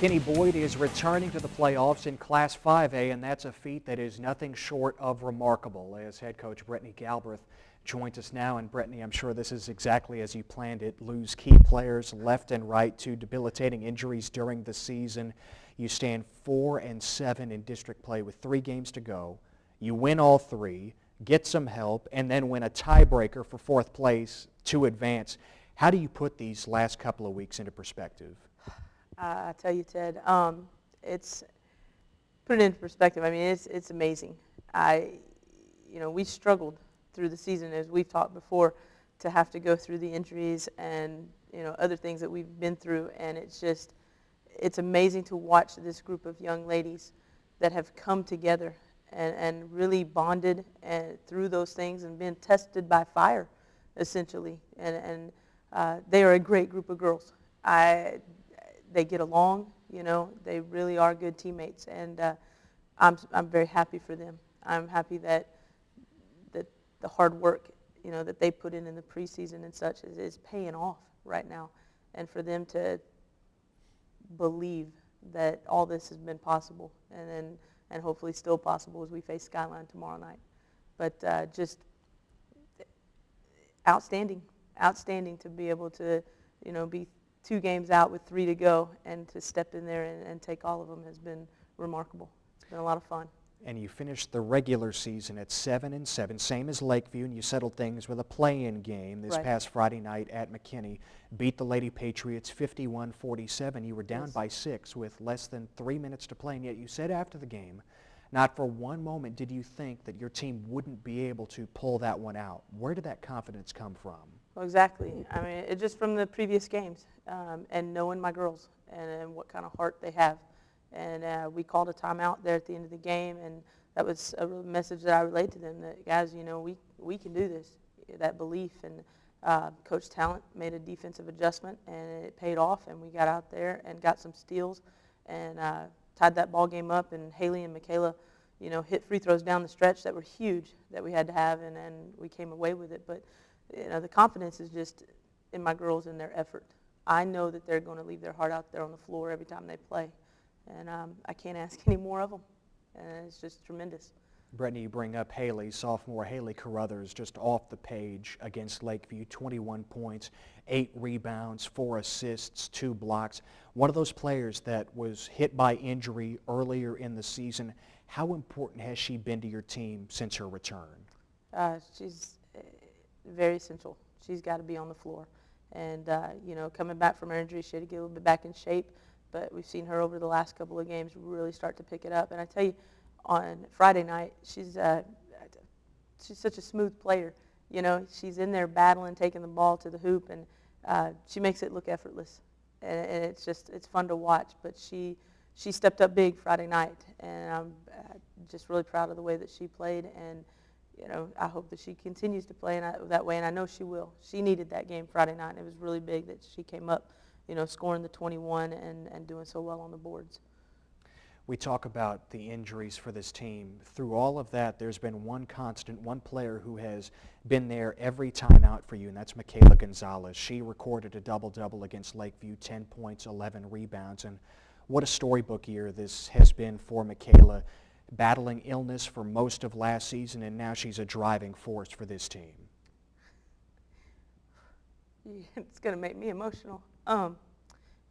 Kenny Boyd is returning to the playoffs in Class 5A, and that's a feat that is nothing short of remarkable. As head coach Bretagne Galbreath joins us now, and Bretagne, I'm sure this is exactly as you planned it. Lose key players left and right to debilitating injuries during the season. You stand 4-7 in district play with 3 games to go. You win all 3, get some help, and then win a tiebreaker for 4th place to advance. How do you put these last couple of weeks into perspective? I tell you, Ted, it's put it into perspective. I mean, it's amazing. We struggled through the season, as we've talked before, to have to go through the injuries and other things that we've been through, and it's amazing to watch this group of young ladies that have come together and really bonded and through those things and been tested by fire, essentially. And they are a great group of girls. They get along, they really are good teammates, and I'm very happy for them. I'm happy that the hard work, that they put in the preseason and such is paying off right now, and for them to believe that all this has been possible, and hopefully still possible as we face Skyline tomorrow night. But just outstanding to be able to, be 2 games out with 3 to go, and to step in there and take all of them has been remarkable. It's been a lot of fun. And you finished the regular season at 7-7, same as Lakeview, and you settled things with a play-in game this past Friday night at McKinney. Beat the Lady Patriots 51-47. You were down by 6 with less than 3 minutes to play, and yet you said after the game, not for one moment did you think that your team wouldn't be able to pull that one out. Where did that confidence come from? Well, exactly. I mean, it just from the previous games, and knowing my girls and what kind of heart they have. And we called a timeout there at the end of the game, and that was a real message that I relayed to them, that, guys, we can do this, that belief. And Coach Talent made a defensive adjustment, and it paid off, and we got out there and got some steals and tied that ball game up. And Haley and Michaela, hit free throws down the stretch that were huge that we had to have, and we came away with it. But the confidence is just in my girls and their effort. I know that they're going to leave their heart out there on the floor every time they play, and I can't ask any more of them, and it's just tremendous. Bretagne, you bring up Haley, sophomore Haley Carruthers, just off the page against Lakeview, 21 points, 8 rebounds, 4 assists, 2 blocks. One of those players that was hit by injury earlier in the season. How important has she been to your team since her return? She's very essential. She's got to be on the floor. And, coming back from her injury, she had to get a little bit back in shape. But we've seen her over the last couple of games really start to pick it up. And I tell you, on Friday night, she's such a smooth player. She's in there battling, taking the ball to the hoop, and she makes it look effortless. And it's fun to watch. But she stepped up big Friday night, and I'm just really proud of the way that she played. And I hope that she continues to play that way, and I know she will. She needed that game Friday night, and it was really big that she came up, scoring the 21 and doing so well on the boards. We talk about the injuries for this team. Through all of that, there's been one constant, one player who has been there every time out for you, and that's Michaela Gonzalez. She recorded a double-double against Lakeview, 10 points, 11 rebounds, and what a storybook year this has been for Michaela, battling illness for most of last season, and now she's a driving force for this team. It's going to make me emotional.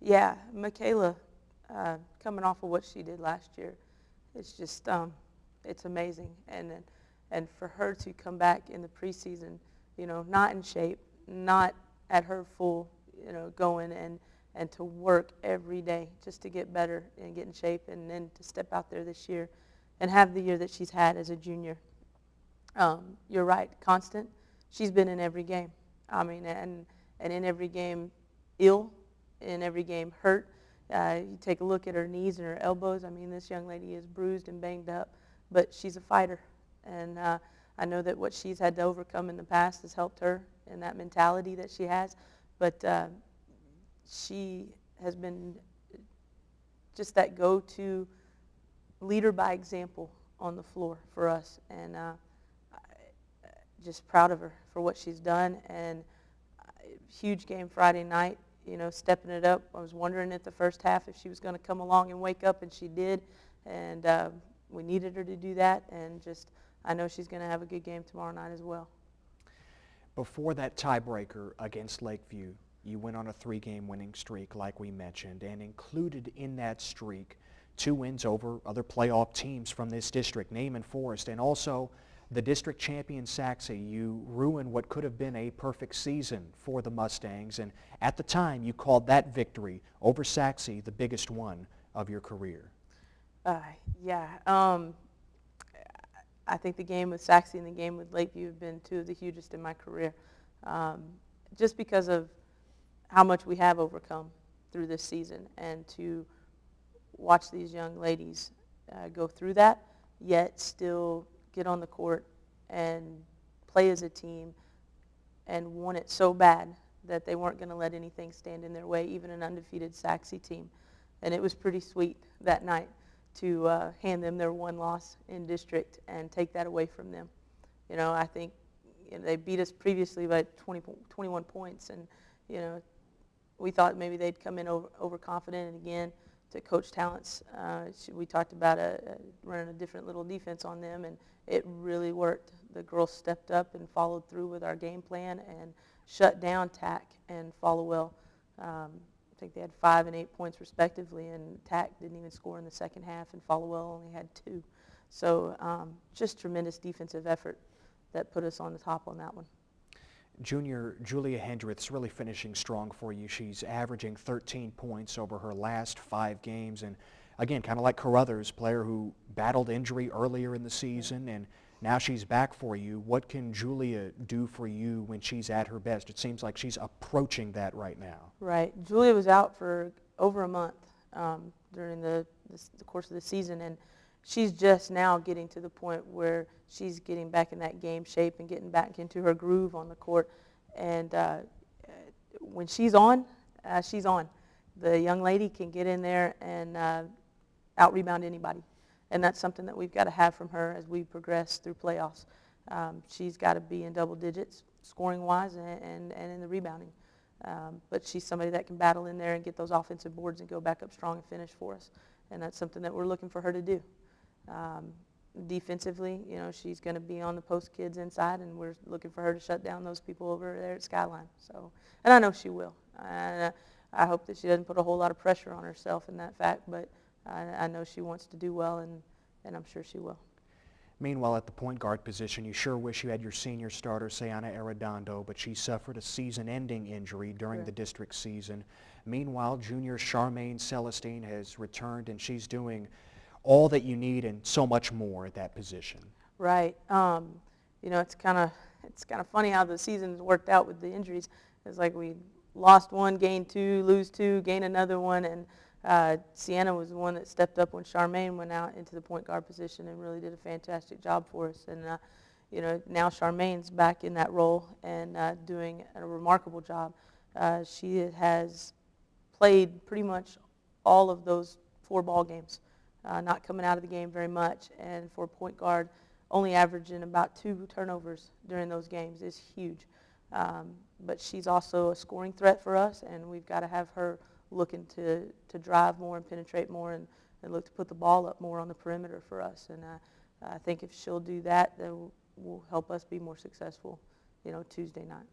Yeah, Michaela, coming off of what she did last year, it's just, it's amazing. And for her to come back in the preseason, not in shape, not at her full, going and to work every day just to get better and get in shape, and then to step out there this year and have the year that she's had as a junior. You're right, constant. She's been in every game. I mean, and in every game ill, in every game hurt. You take a look at her knees and her elbows. I mean, this young lady is bruised and banged up, but she's a fighter. And I know that what she's had to overcome in the past has helped her in that mentality that she has. But she has been just that go-to leader by example on the floor for us, and just proud of her for what she's done. And huge game Friday night, stepping it up. I was wondering at the first half if she was going to come along and wake up, and she did. And we needed her to do that, and I know she's going to have a good game tomorrow night as well. Before that tiebreaker against Lakeview, you went on a 3-game winning streak, like we mentioned, and included in that streak 2 wins over other playoff teams from this district, Name and Forest, and also the district champion Saxe. You ruined what could have been a perfect season for the Mustangs, and at the time you called that victory over Saxe the biggest one of your career. Yeah. I think the game with Saxe and the game with Lakeview have been 2 of the hugest in my career, just because of how much we have overcome through this season, and to watch these young ladies go through that, yet still get on the court and play as a team and want it so bad that they weren't going to let anything stand in their way, even an undefeated Saxe team. And it was pretty sweet that night to hand them their 1 loss in district and take that away from them. I think they beat us previously by 21 points, and we thought maybe they'd come in overconfident. And again, to Coach Talent's, we talked about running a different little defense on them, and it really worked. The girls stepped up and followed through with our game plan and shut down TAC and Follow Well. I think they had 5 and 8 points respectively, and TAC didn't even score in the second half, and Follow Well only had 2. So just tremendous defensive effort that put us on the top on that one. Junior Julia Hendricks really finishing strong for you. She's averaging 13 points over her last 5 games, and again, kind of like Carruthers, player who battled injury earlier in the season, and now she's back for you. What can Julia do for you when she's at her best? It seems like she's approaching that right now. Right. Julia was out for over a month during the course of the season, and she's just now getting to the point where she's getting back in that game shape and getting back into her groove on the court. And when she's on, she's on. The young lady can get in there and out-rebound anybody. And that's something that we've got to have from her as we progress through playoffs. She's got to be in double digits scoring-wise and in the rebounding. But she's somebody that can battle in there and get those offensive boards and go back up strong and finish for us. And that's something that we're looking for her to do. Defensively, she's going to be on the post kids inside, and we're looking for her to shut down those people over there at Skyline. So, and I know she will. And I hope that she doesn't put a whole lot of pressure on herself in that fact, but I know she wants to do well, and I'm sure she will. Meanwhile, at the point guard position, you sure wish you had your senior starter, Sayana Arredondo, but she suffered a season-ending injury during the district season. Meanwhile, junior Charmaine Celestine has returned, and she's doing all that you need and so much more at that position. Right. It's kind of funny how the season's worked out with the injuries. It's like we lost 1, gained 2, lose 2, gain another 1, and Sienna was the one that stepped up when Charmaine went out into the point guard position and really did a fantastic job for us. And now Charmaine's back in that role and doing a remarkable job. She has played pretty much all of those 4 ball games, not coming out of the game very much, and for a point guard, only averaging about 2 turnovers during those games is huge. But she's also a scoring threat for us, and we've got to have her looking to drive more and penetrate more and look to put the ball up more on the perimeter for us. And I think if she'll do that, that will help us be more successful, Tuesday night.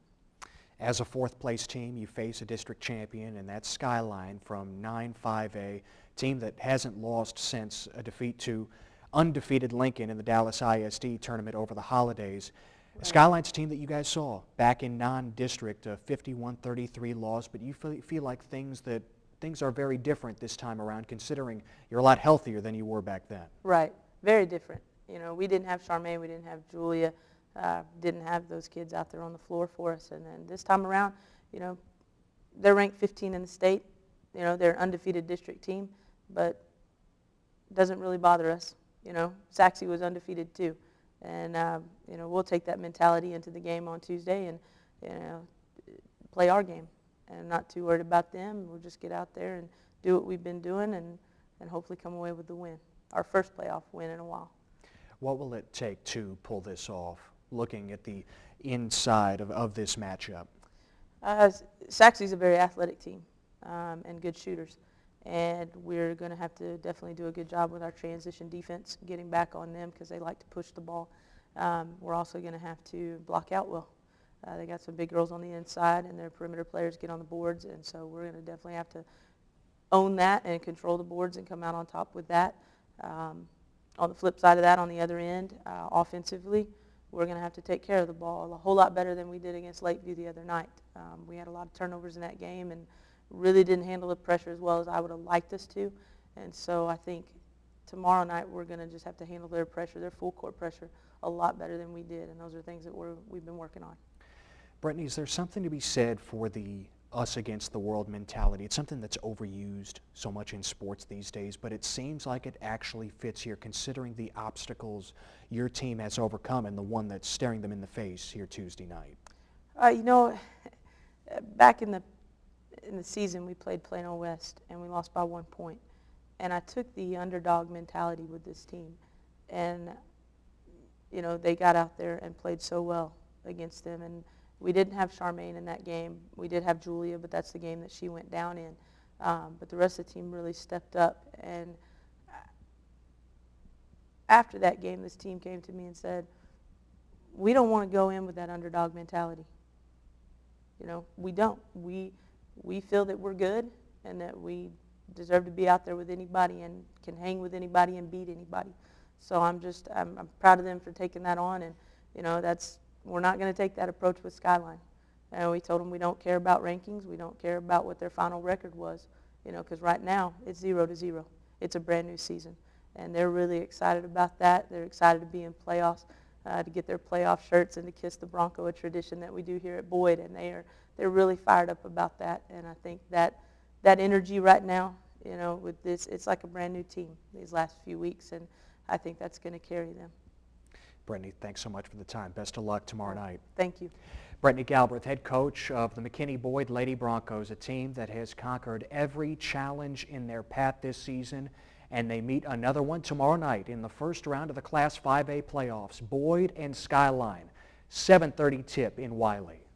As a 4th-place team, you face a district champion, and that's Skyline from 9-5A, team that hasn't lost since a defeat to undefeated Lincoln in the Dallas ISD tournament over the holidays. Right. Skyline's a team that you guys saw back in non-district, a 51-33 loss, but you feel like things are very different this time around, considering you're a lot healthier than you were back then. Right, very different. We didn't have Charmaine, we didn't have Julia, didn't have those kids out there on the floor for us. And then this time around, they're ranked 15 in the state. They're an undefeated district team, but it doesn't really bother us. Saxe was undefeated too. And, we'll take that mentality into the game on Tuesday and, play our game. And I'm not too worried about them. We'll just get out there and do what we've been doing and hopefully come away with the win, our first playoff win in a while. What will it take to pull this off, looking at the inside of this matchup? Saxe's a very athletic team and good shooters. And we're going to have to definitely do a good job with our transition defense, getting back on them because they like to push the ball. We're also going to have to block out well. They got some big girls on the inside, and their perimeter players get on the boards, and so we're going to definitely have to own that and control the boards and come out on top with that. On the flip side of that, on the other end, offensively, we're going to have to take care of the ball a whole lot better than we did against Lakeview the other night. We had a lot of turnovers in that game and really didn't handle the pressure as well as I would have liked us to. And so I think tomorrow night we're going to just have to handle their pressure, their full court pressure, a lot better than we did. And those are things that we've been working on. Brittany, is there something to be said for the us against the world mentality? It's something that's overused so much in sports these days, but it seems like it actually fits here considering the obstacles your team has overcome and the one that's staring them in the face here Tuesday night. Back in the season, we played Plano West, and we lost by 1 point. And I took the underdog mentality with this team. And, they got out there and played so well against them. And we didn't have Charmaine in that game. We did have Julia, but that's the game that she went down in. But the rest of the team really stepped up. And after that game, this team came to me and said, we don't want to go in with that underdog mentality. We don't. We feel that we're good and that we deserve to be out there with anybody and can hang with anybody and beat anybody. So I'm proud of them for taking that on, and we're not going to take that approach with Skyline. And we told them we don't care about rankings, we don't care about what their final record was, because right now it's 0-0. It's a brand new season, and they're really excited about that. They're excited to be in playoffs, to get their playoff shirts and to kiss the Bronco, a tradition that we do here at Boyd, and they're really fired up about that. And I think that energy right now, with this, it's like a brand new team these last few weeks, and I think that's going to carry them. Brittany, thanks so much for the time. Best of luck tomorrow night. Thank you. Bretagne Galbreath, head coach of the McKinney Boyd Lady Broncos, a team that has conquered every challenge in their path this season, and they meet another one tomorrow night in the first round of the Class 5A playoffs. Boyd and Skyline, 7:30 tip in Wiley.